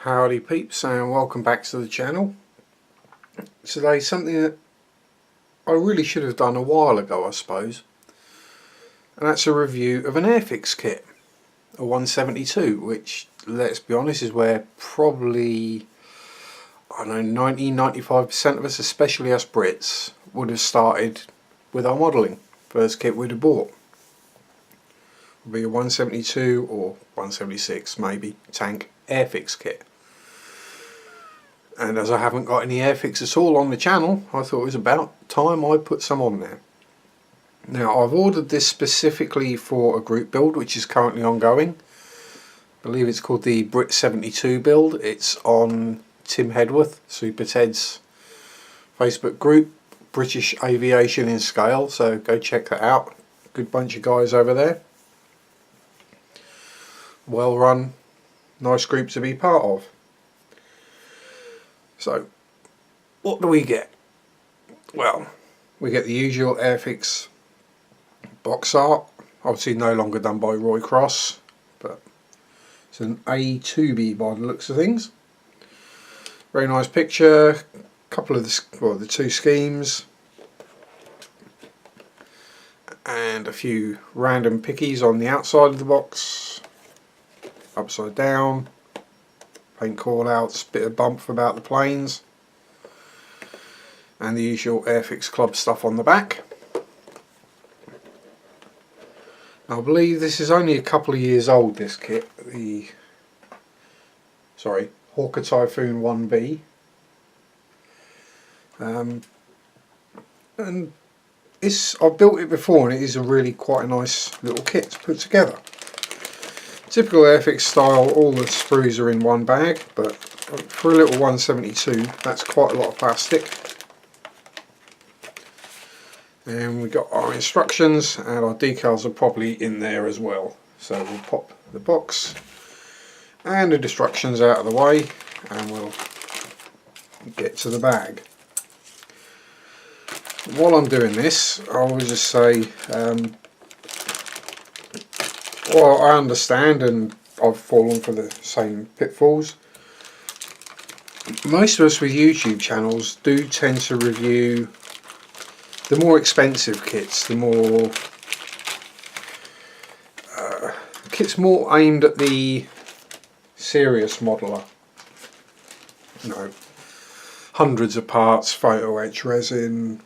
Howdy peeps, and welcome back to the channel. Today something that I really should have done a while ago, I suppose, and that's a review of an Airfix kit, a 172, which, let's be honest, is where probably, I don't know, 90-95% of us, especially us Brits, would have started with our modelling. First kit we'd have bought would be a 172 or 176 maybe tank Airfix kit. And as I haven't got any Airfix at all on the channel, I thought it was about time I put some on there. Now, I've ordered this specifically for a group build which is currently ongoing. I believe it's called the Brit 72 build. It's on Tim Hedworth, Super Ted's Facebook group, British Aviation in Scale, so go check that out. Good bunch of guys over there. Well run, nice group to be part of. So, what do we get? Well, we get the usual Airfix box art, obviously no longer done by Roy Cross, but it's an A2B by the looks of things. Very nice picture, couple of the two schemes, and a few random pickies on the outside of the box, upside down. Paint call outs, bit of bump about the planes, and the usual Airfix Club stuff on the back. I believe this is only a couple of years old, this kit, the Hawker Typhoon 1B, and I've built it before and it is a really quite a nice little kit to put together. Typical Airfix style, all the sprues are in one bag, but for a little 172 that's quite a lot of plastic. And we've got our instructions and our decals are probably in there as well. So we'll pop the box and the instructions out of the way and we'll get to the bag. While I'm doing this, I will just say, well, I understand, and I've fallen for the same pitfalls. Most of us with YouTube channels do tend to review the more expensive kits, the more kits more aimed at the serious modeler. You know, hundreds of parts, photo etch resin,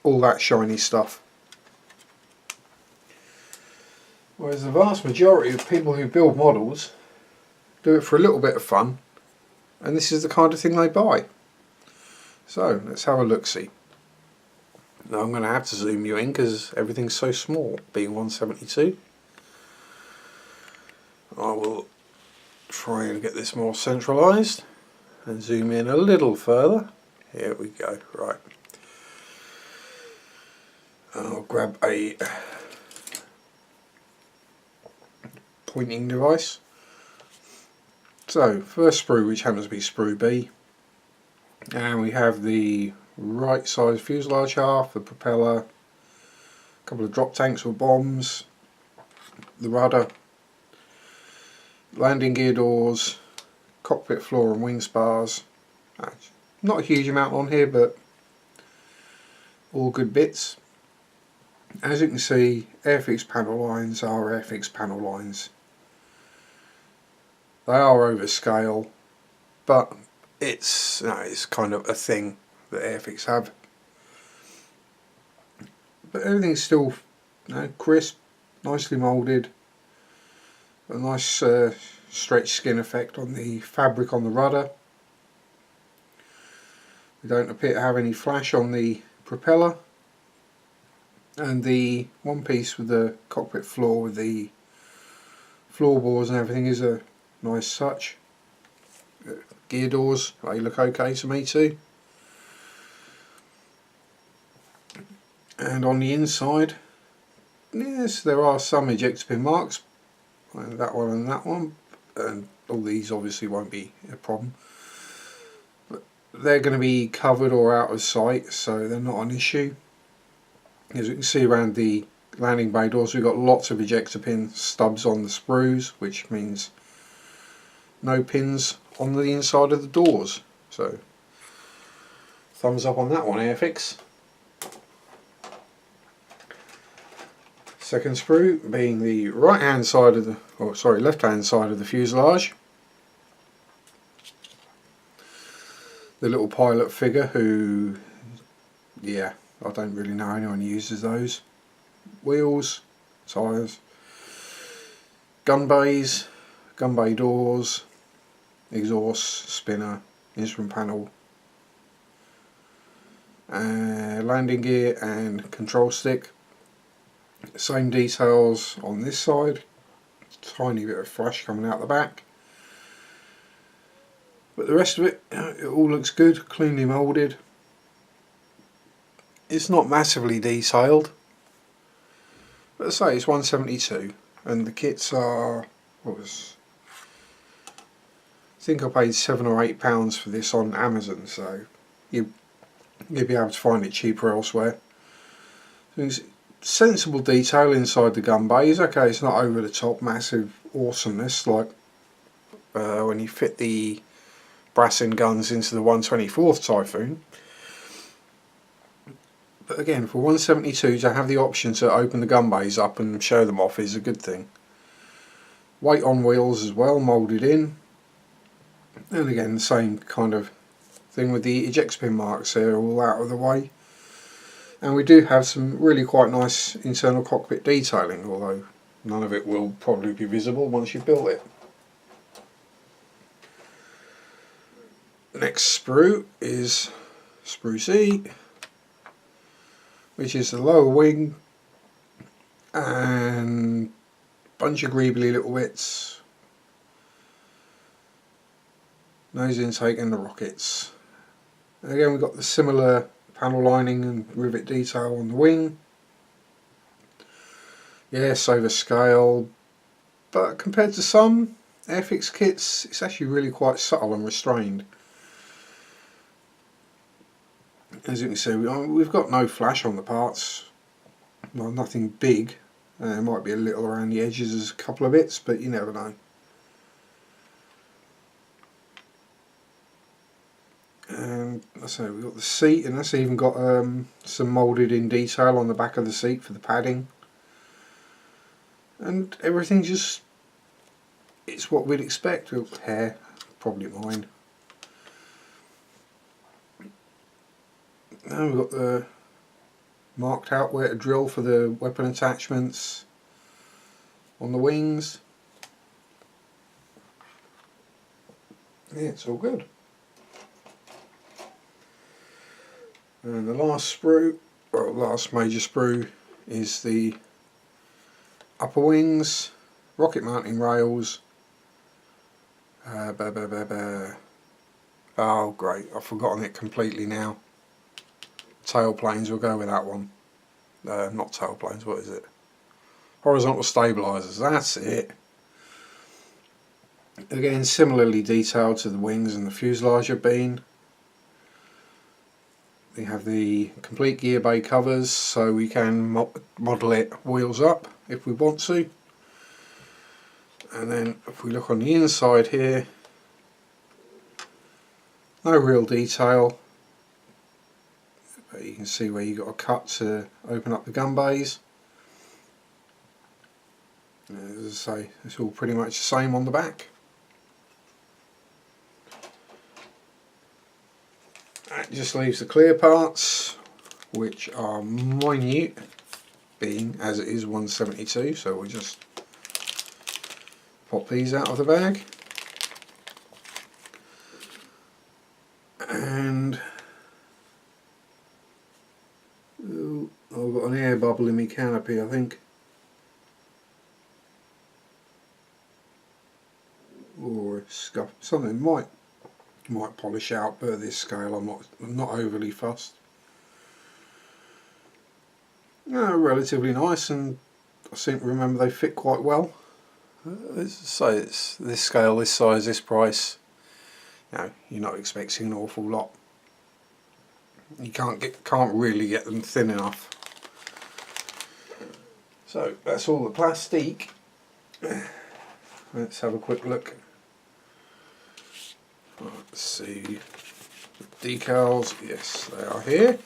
all that shiny stuff. Whereas the vast majority of people who build models do it for a little bit of fun, and this is the kind of thing they buy. So let's have a look-see. Now I'm going to have to zoom you in because everything's so small, being 172. I will try and get this more centralised and zoom in a little further. Here we go, right. I'll grab a pointing device. So first sprue, which happens to be sprue B, and we have the right size fuselage half, the propeller, a couple of drop tanks or bombs, the rudder, landing gear doors, cockpit floor and wing spars. Not a huge amount on here, but all good bits. As you can see, Airfix panel lines are Airfix panel lines. They are over scale, but it's kind of a thing that Airfix have. But everything's still crisp, nicely moulded. A nice stretch skin effect on the fabric on the rudder. We don't appear to have any flash on the propeller. And the one piece with the cockpit floor with the floorboards and everything is a nice touch. Gear doors, they look okay to me too. And on the inside, yes, there are some ejector pin marks, that one and that one, and all these obviously won't be a problem. But they're going to be covered or out of sight, so they're not an issue. As you can see around the landing bay doors, we've got lots of ejector pin stubs on the sprues, which means no pins on the inside of the doors. So thumbs up on that one, Airfix. Second sprue being the right hand side of the, or sorry, left hand side of the fuselage. The little pilot figure who, yeah, I don't really know anyone who uses those. Wheels, tyres, gun bays, gun bay doors, exhaust, spinner, instrument panel, landing gear and control stick. Same details on this side, tiny bit of flash coming out the back, but the rest of it, it all looks good, cleanly moulded. It's not massively detailed, but I say it's 172, and the kits are, what was, I think I paid £7 or £8 for this on Amazon, so you'll be able to find it cheaper elsewhere. It's sensible detail inside the gun bays. Okay, it's not over the top massive awesomeness like when you fit the brass-in guns into the 124th Typhoon. But again, for 172 to have the option to open the gun bays up and show them off is a good thing. Weight on wheels as well, moulded in. And again, the same kind of thing with the eject pin marks there, all out of the way. And we do have some really quite nice internal cockpit detailing, although none of it will probably be visible once you've built it. Next sprue is sprue C, which is the lower wing and bunch of greebly little bits, nose intake and the rockets. And again, we've got the similar panel lining and rivet detail on the wing. Yes, over scale, but compared to some Airfix kits, it's actually really quite subtle and restrained. As you can see, we've got no flash on the parts, well, nothing big. There might be a little around the edges as a couple of bits, but you never know. And so we've got the seat, and that's even got some moulded in detail on the back of the seat for the padding. And everything just, it's what we'd expect. Hair, probably mine. Now we've got the marked out where to drill for the weapon attachments on the wings. Yeah, it's all good. And the last sprue, or last major sprue, is the upper wings, rocket mounting rails. Oh great, I've forgotten it completely now. Tail planes, will go with that one. Not tail planes, what is it? Horizontal stabilisers, that's it. Again, similarly detailed to the wings and the fuselage have been. We have the complete gear bay covers, so we can model it wheels up if we want to. And then if we look on the inside here, no real detail, but you can see where you've got a cut to open up the gun bays. As I say, it's all pretty much the same on the back. That just leaves the clear parts, which are minute, being as it is 172, so we'll just pop these out of the bag. And ooh, I've got an air bubble in my canopy, I think. Or a scuff, something might polish out, but at this scale I'm not overly fussed. Relatively nice, and I seem to remember they fit quite well. So it's this scale, this size, this price. You're not expecting an awful lot. You can't really get them thin enough. So that's all the plastique. Let's have a quick look Let's see, decals, yes they are here.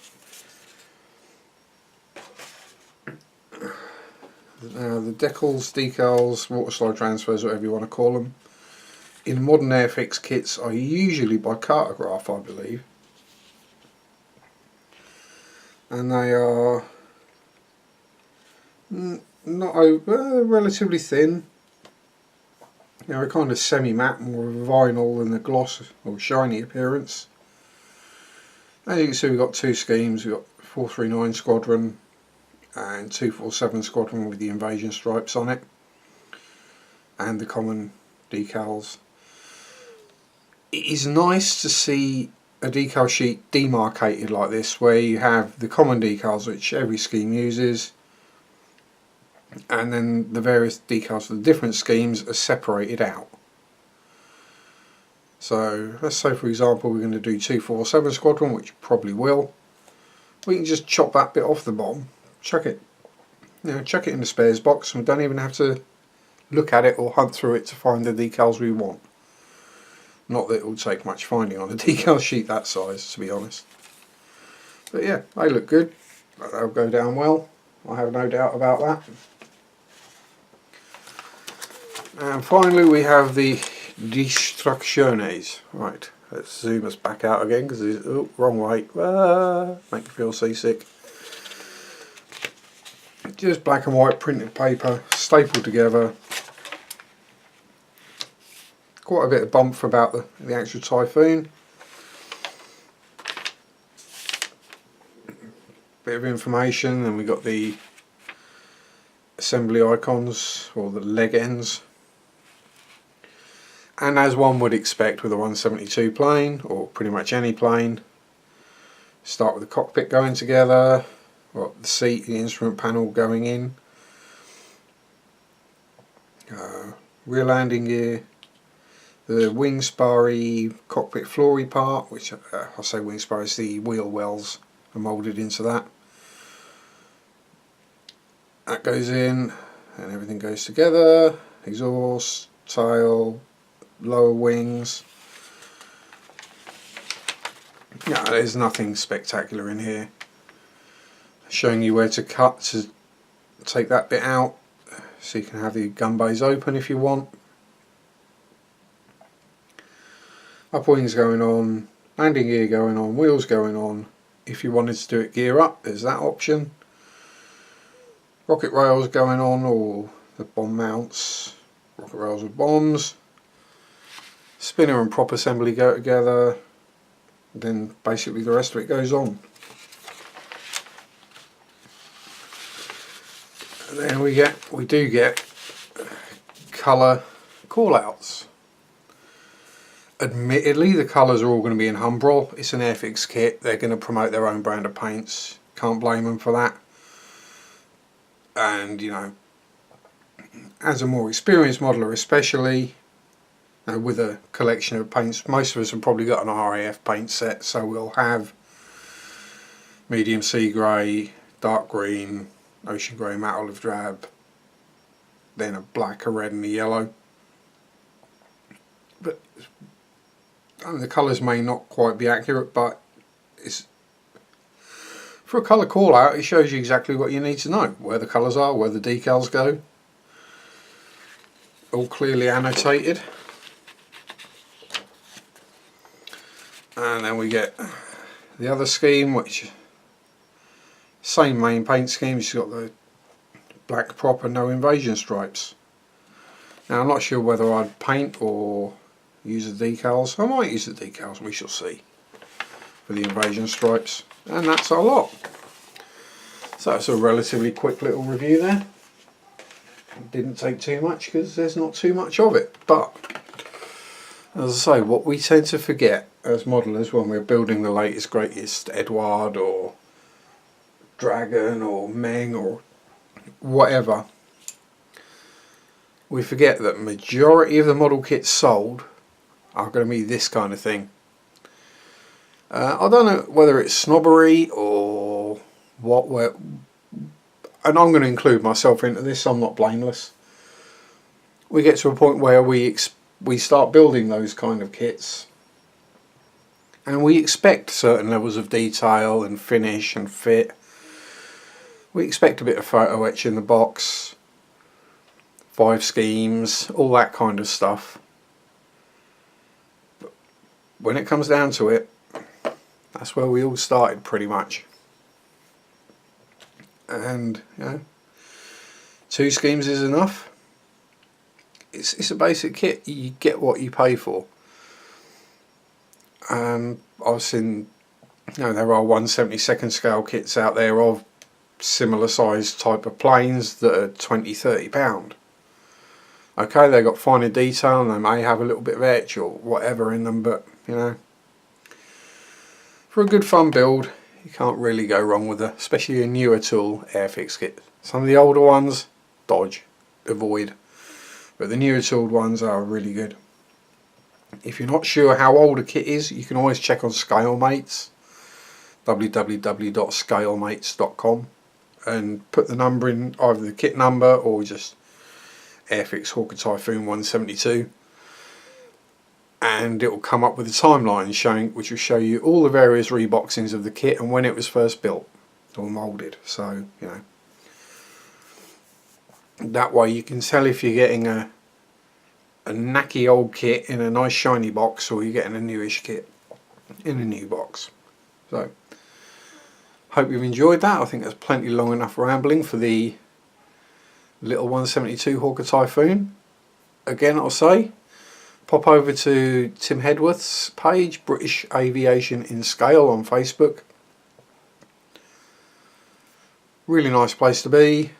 Now the decals, water slide transfers, whatever you want to call them, in modern Airfix kits are usually by cartograph, I believe. And they are not over, relatively thin. They're a kind of semi-matte, more vinyl than the gloss or shiny appearance. As you can see, we've got two schemes. We've got 439 Squadron and 247 Squadron with the invasion stripes on it, and the common decals. It is nice to see a decal sheet demarcated like this, where you have the common decals which every scheme uses, and then the various decals for the different schemes are separated out. So let's say for example we're going to do 247 Squadron, which probably will. We can just chop that bit off the bottom, chuck it in the spares box, and we don't even have to look at it or hunt through it to find the decals we want. Not that it will take much finding on a decal sheet that size, to be honest. But yeah, they look good. They'll go down well, I have no doubt about that. And finally we have the Distracciones. Right, let's zoom us back out again because it's wrong way. Make you feel seasick. Just black and white printed paper, stapled together. Quite a bit of bump about the actual Typhoon. Bit of information, and we got the assembly icons, or the leg ends. And as one would expect with a 172 plane, or pretty much any plane, start with the cockpit going together, or the seat, the instrument panel going in, rear landing gear, the wing sparry cockpit floory part, which I say wing sparry is the wheel wells are moulded into that. That goes in and everything goes together. Exhaust, tail, lower wings. Yeah, there's nothing spectacular in here. Showing you where to cut to take that bit out, so you can have the gun bays open if you want. Up wings going on, landing gear going on, wheels going on. If you wanted to do it gear up, there's that option. Rocket rails going on, or the bomb mounts, rocket rails with bombs. Spinner and prop assembly go together. Then basically the rest of it goes on. And then we do get colour callouts. Admittedly, the colours are all going to be in Humbrol. It's an Airfix kit. They're going to promote their own brand of paints. Can't blame them for that. And you know, as a more experienced modeller, especially with a collection of paints, most of us have probably got an RAF paint set, so we'll have medium sea grey, dark green, ocean grey, matte olive drab, then a black, a red and a yellow. But the colours may not quite be accurate, but it's, for a colour call out, it shows you exactly what you need to know, where the colours are, where the decals go, all clearly annotated. And then we get the other scheme, which same main paint scheme, it's got the black prop and no invasion stripes. Now I'm not sure whether I'd paint or use the decals. I might use the decals, we shall see, for the invasion stripes. And that's our lot. So it's a relatively quick little review there. It didn't take too much because there's not too much of it. But as I say, what we tend to forget as modellers when we're building the latest greatest Edward or Dragon or Meng or whatever, we forget that majority of the model kits sold are going to be this kind of thing. I don't know whether it's snobbery or what, and I'm going to include myself into this, I'm not blameless. We get to a point where we start building those kind of kits and we expect certain levels of detail and finish and fit. We expect a bit of photo etch in the box, 5 schemes, all that kind of stuff. But when it comes down to it, that's where we all started pretty much. And you know, 2 schemes is enough. It's a basic kit. You get what you pay for. I've seen, you know, there are 1/72 scale kits out there of similar size type of planes that are £20–30. Okay, they got finer detail and they may have a little bit of etch or whatever in them, but you know, for a good fun build, you can't really go wrong with especially a newer tool Airfix kit. Some of the older ones, dodge, avoid, but the newer tooled ones are really good. If you're not sure how old a kit is, you can always check on ScaleMates, www.scalemates.com, and put the number in, either the kit number or just Airfix Hawker Typhoon 172, and it will come up with a timeline showing, which will show you all the various reboxings of the kit and when it was first built or moulded. So you know, that way you can tell if you're getting a knacky old kit in a nice shiny box, or you're getting a newish kit in a new box. So hope you've enjoyed that. I think that's plenty long enough rambling for the little 172 Hawker Typhoon. Again, I'll say, pop over to Tim Hedworth's page, British Aviation in Scale, on Facebook. Really nice place to be.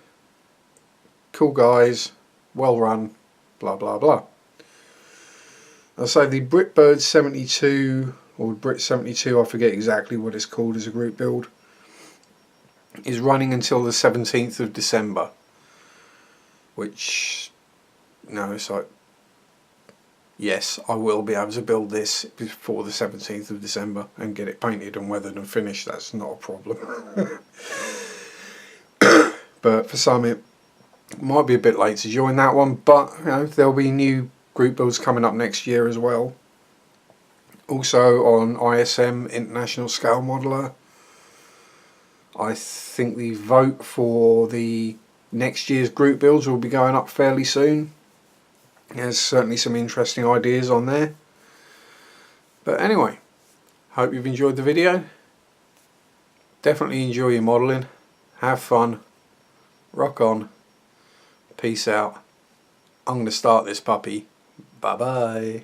Cool guys, well run, blah blah blah. I'll say the Britbird 72 or Brit 72, I forget exactly what it's called as a group build, is running until the 17th of December. Which, no, it's like, yes, I will be able to build this before the 17th of December and get it painted and weathered and finished. That's not a problem. But for some it might be a bit late to join that one, but you know, there'll be new group builds coming up next year as well. Also on ISM, International Scale Modeler, I think the vote for the next year's group builds will be going up fairly soon. There's certainly some interesting ideas on there. But anyway, hope you've enjoyed the video. Definitely enjoy your modelling. Have fun. Rock on. Peace out. I'm going to start this puppy. Bye bye.